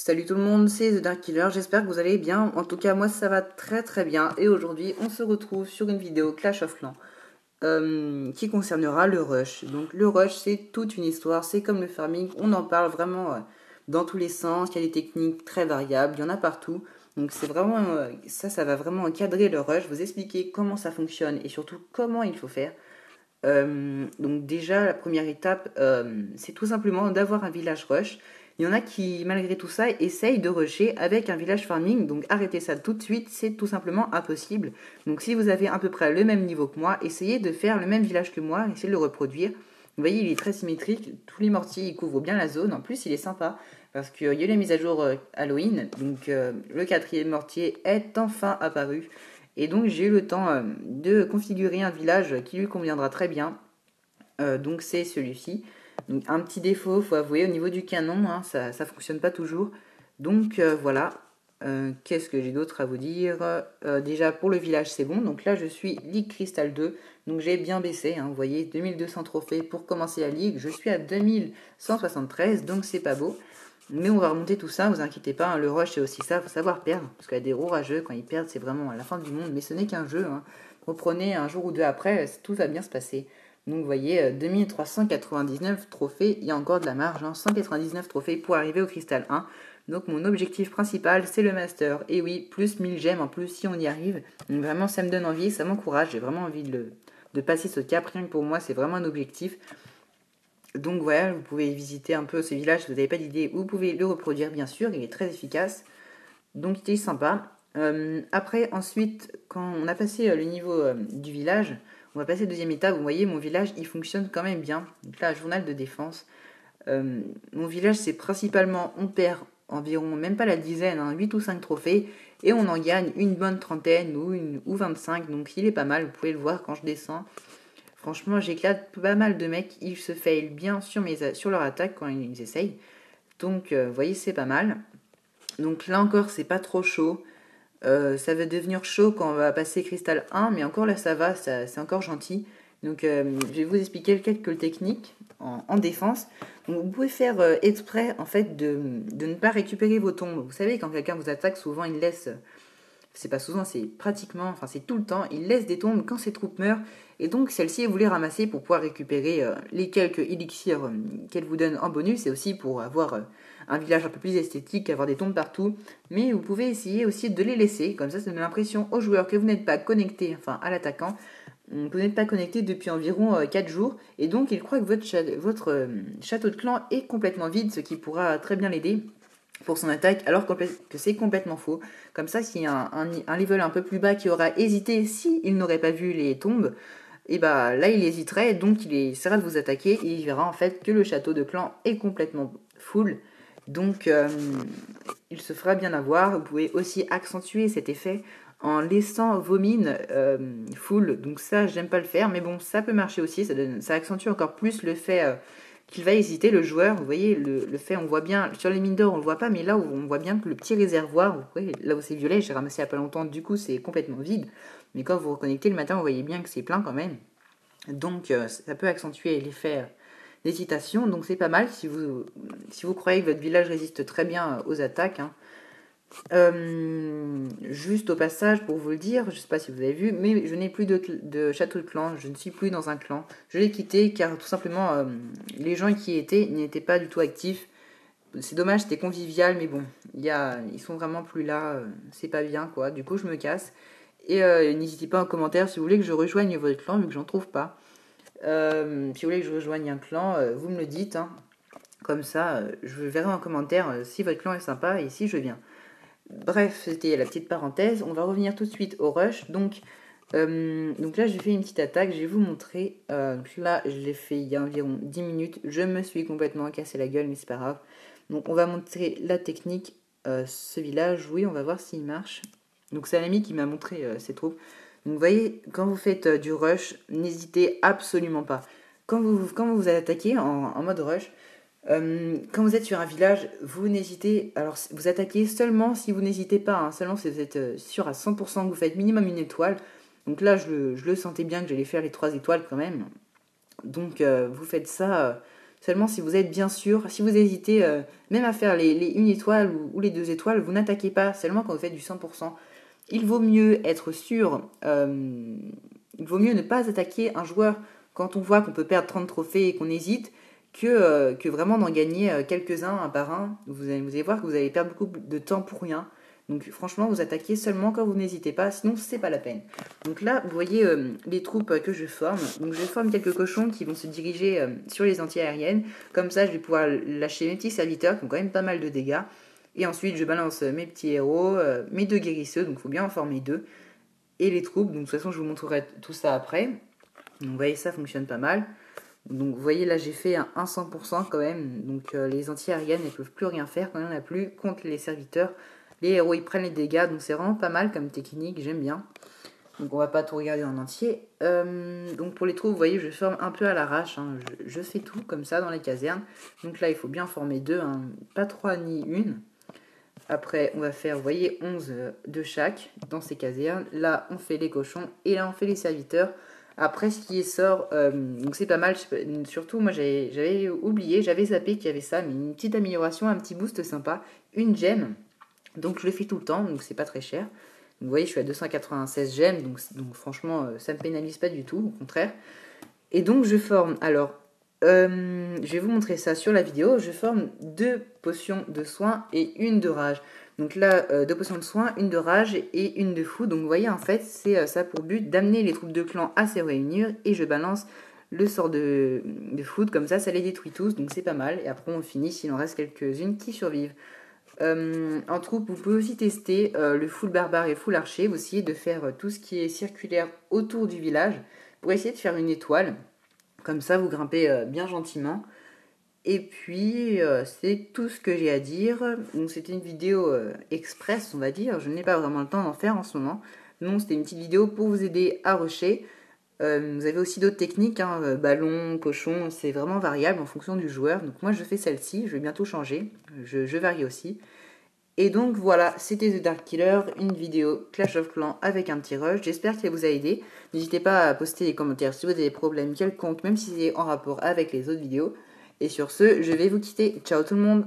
Salut tout le monde, c'est The Dark Killer, j'espère que vous allez bien. En tout cas, moi ça va très très bien. Et aujourd'hui, on se retrouve sur une vidéo Clash of Clans qui concernera le rush. Donc le rush, c'est toute une histoire, c'est comme le farming, on en parle vraiment dans tous les sens. Il y a des techniques très variables, il y en a partout. Donc c'est vraiment ça va vraiment encadrer le rush, vous expliquer comment ça fonctionne et surtout comment il faut faire. Donc déjà, la première étape, c'est tout simplement d'avoir un village rush. Il y en a qui, malgré tout ça, essayent de rusher avec un village farming. Donc arrêtez ça tout de suite, c'est tout simplement impossible. Donc si vous avez à peu près le même niveau que moi, essayez de faire le même village que moi, essayez de le reproduire. Vous voyez, il est très symétrique, tous les mortiers, ils couvrent bien la zone. En plus, il est sympa, parce qu'il y a eu la mise à jour Halloween. Donc le quatrième mortier est enfin apparu. Et donc j'ai eu le temps de configurer un village qui lui conviendra très bien. Donc c'est celui-ci. Donc un petit défaut, faut avouer, au niveau du canon, hein, ça fonctionne pas toujours. Donc voilà. Qu'est-ce que j'ai d'autre à vous dire? Déjà pour le village c'est bon. Donc là je suis Ligue Crystal 2. Donc j'ai bien baissé. Hein, vous voyez, 2200 trophées pour commencer la ligue. Je suis à 2173, donc c'est pas beau. Mais on va remonter tout ça, vous inquiétez pas, hein, le rush c'est aussi ça, faut savoir perdre, parce qu'il y a des gros rageux, quand ils perdent c'est vraiment à la fin du monde, mais ce n'est qu'un jeu, hein. Reprenez un jour ou deux après, tout va bien se passer. Donc vous voyez, 2399 trophées, il y a encore de la marge, hein, 199 trophées pour arriver au Cristal 1. Donc mon objectif principal c'est le Master, et oui, plus 1000 gemmes en plus si on y arrive. Donc vraiment ça me donne envie, ça m'encourage, j'ai vraiment envie de passer ce cap, rien que pour moi c'est vraiment un objectif. Donc voilà, vous pouvez visiter un peu ce village si vous n'avez pas d'idée. Vous pouvez le reproduire bien sûr, il est très efficace. Donc il est sympa. Après, ensuite, quand on a passé le niveau du village, on va passer à la deuxième étape. Vous voyez, mon village, il fonctionne quand même bien. Donc là, journal de défense. Mon village, c'est principalement, on perd environ, même pas la dizaine, hein, 8 ou 5 trophées. Et on en gagne une bonne trentaine ou 25. Donc il est pas mal, vous pouvez le voir quand je descends. Franchement, j'éclate pas mal de mecs. Ils se failent bien sur leur attaque quand ils essayent. Donc, vous voyez, c'est pas mal. Donc là encore, c'est pas trop chaud. Ça va devenir chaud quand on va passer Cristal 1, mais encore là, ça va, c'est encore gentil. Donc, je vais vous expliquer quelques techniques en défense. Donc, vous pouvez faire exprès, en fait, de ne pas récupérer vos tombes. Vous savez, quand quelqu'un vous attaque, souvent, il laisse c'est pas souvent, c'est pratiquement, enfin c'est tout le temps, il laisse des tombes quand ses troupes meurent, et donc celle-ci vous les ramasser pour pouvoir récupérer les quelques élixirs qu'elle vous donne en bonus, et aussi pour avoir un village un peu plus esthétique, avoir des tombes partout, mais vous pouvez essayer aussi de les laisser, comme ça donne l'impression aux joueurs que vous n'êtes pas connecté, enfin à l'attaquant, que vous n'êtes pas connecté depuis environ 4 jours, et donc il croit que votre château de clan est complètement vide, ce qui pourra très bien l'aider pour son attaque, alors que c'est complètement faux. Comme ça, s'il y a un level un peu plus bas qui aura hésité s'il n'aurait pas vu les tombes, et bah là il hésiterait, donc il essaiera de vous attaquer, et il verra en fait que le château de clan est complètement full. Donc il se fera bien avoir. Vous pouvez aussi accentuer cet effet en laissant vos mines full. Donc ça, j'aime pas le faire, mais bon, ça peut marcher aussi. Ça accentue encore plus le fait qu'il va hésiter, le joueur. Vous voyez, le fait, on voit bien, sur les mines d'or, on le voit pas, mais là, on voit bien que le petit réservoir, vous voyez, là où c'est violet, j'ai ramassé il y a pas longtemps, du coup, c'est complètement vide. Mais quand vous reconnectez le matin, vous voyez bien que c'est plein quand même. Donc, ça peut accentuer l'effet d'hésitation. Donc, c'est pas mal si vous croyez que votre village résiste très bien aux attaques, hein. Juste au passage, pour vous le dire, je ne sais pas si vous avez vu, mais je n'ai plus de château de clan, je ne suis plus dans un clan. Je l'ai quitté car tout simplement les gens qui y étaient n'étaient pas du tout actifs. C'est dommage, c'était convivial, mais bon, ils sont vraiment plus là, c'est pas bien quoi. Du coup, je me casse. Et n'hésitez pas en commentaire si vous voulez que je rejoigne votre clan, vu que j'en trouve pas. Si vous voulez que je rejoigne un clan, vous me le dites, hein. Comme ça, je verrai en commentaire si votre clan est sympa et si je viens. Bref, c'était la petite parenthèse. On va revenir tout de suite au rush. Donc là, j'ai fait une petite attaque. Je vais vous montrer. Là, je l'ai fait il y a environ 10 minutes. Je me suis complètement cassé la gueule, mais c'est pas grave. Donc, on va montrer la technique. Ce village, oui, on va voir s'il marche. Donc, c'est un ami qui m'a montré ses troupes. Donc, vous voyez, quand vous faites du rush, n'hésitez absolument pas. Quand vous attaquez en mode rush, quand vous êtes sur un village, vous n'hésitez. Alors, vous attaquez seulement si vous n'hésitez pas, hein, seulement si vous êtes sûr à 100% que vous faites minimum une étoile. Donc là, je le sentais bien que j'allais faire les 3 étoiles quand même. Donc, vous faites ça Seulement si vous êtes bien sûr, si vous hésitez même à faire les 1 étoile ou les 2 étoiles, vous n'attaquez pas. Seulement quand vous faites du 100%. Il vaut mieux être sûr, il vaut mieux ne pas attaquer un joueur quand on voit qu'on peut perdre 30 trophées et qu'on hésite, que vraiment d'en gagner quelques-uns un par un. Vous allez voir que vous allez perdre beaucoup de temps pour rien. Donc franchement, vous attaquez seulement quand vous n'hésitez pas, sinon c'est pas la peine. Donc là, vous voyez les troupes que je forme. Donc je forme quelques cochons qui vont se diriger sur les anti-aériennes. Comme ça, je vais pouvoir lâcher mes petits serviteurs qui ont quand même pas mal de dégâts. Et ensuite, je balance mes petits héros, mes 2 guérisseux, donc il faut bien en former 2. Et les troupes, donc de toute façon, je vous montrerai tout ça après. Donc vous voyez, ça fonctionne pas mal. Donc vous voyez, là j'ai fait un 100% quand même. Donc les anti-aériennes, elles peuvent plus rien faire quand il n'y en a plus contre les serviteurs. Les héros, ils prennent les dégâts, donc c'est vraiment pas mal comme technique, j'aime bien. Donc on va pas tout regarder en entier. Donc pour les troupes, vous voyez, je forme un peu à l'arrache. Hein. Je fais tout comme ça dans les casernes. Donc là, il faut bien former 2, hein. Pas 3 ni 1. Après, on va faire, vous voyez, 11 de chaque dans ces casernes. Là, on fait les cochons et là, on fait les serviteurs. Après, ce qui sort, donc c'est pas mal. Surtout, moi, j'avais oublié, j'avais zappé qu'il y avait ça, mais une petite amélioration, un petit boost sympa. Une gemme. Donc, je le fais tout le temps, donc c'est pas très cher. Donc, vous voyez, je suis à 296 gemmes, donc franchement, ça me pénalise pas du tout, au contraire. Et donc, je forme, alors, je vais vous montrer ça sur la vidéo. Je forme 2 potions de soin et 1 de rage. Donc là, 2 potions de soin, 1 de rage et 1 de fou. Donc vous voyez, en fait, c'est ça pour but d'amener les troupes de clan à se réunir. Et je balance le sort de foudre, comme ça les détruit tous. Donc c'est pas mal. Et après, on finit s'il en reste quelques-unes qui survivent. En troupe, vous pouvez aussi tester le full barbare et full archer. Vous essayez de faire tout ce qui est circulaire autour du village pour essayer de faire une étoile. Comme ça, vous grimpez bien gentiment. Et puis, c'est tout ce que j'ai à dire. Donc, c'était une vidéo express, on va dire. Je n'ai pas vraiment le temps d'en faire en ce moment. Non, c'était une petite vidéo pour vous aider à rusher. Vous avez aussi d'autres techniques, hein, ballon, cochon, c'est vraiment variable en fonction du joueur. Donc moi, je fais celle-ci, je vais bientôt changer. Je varie aussi. Et donc voilà, c'était The Dark Killer, une vidéo Clash of Clans avec un petit rush. J'espère qu'elle vous a aidé. N'hésitez pas à poster des commentaires si vous avez des problèmes quelconques, même si c'est en rapport avec les autres vidéos. Et sur ce, je vais vous quitter. Ciao tout le monde!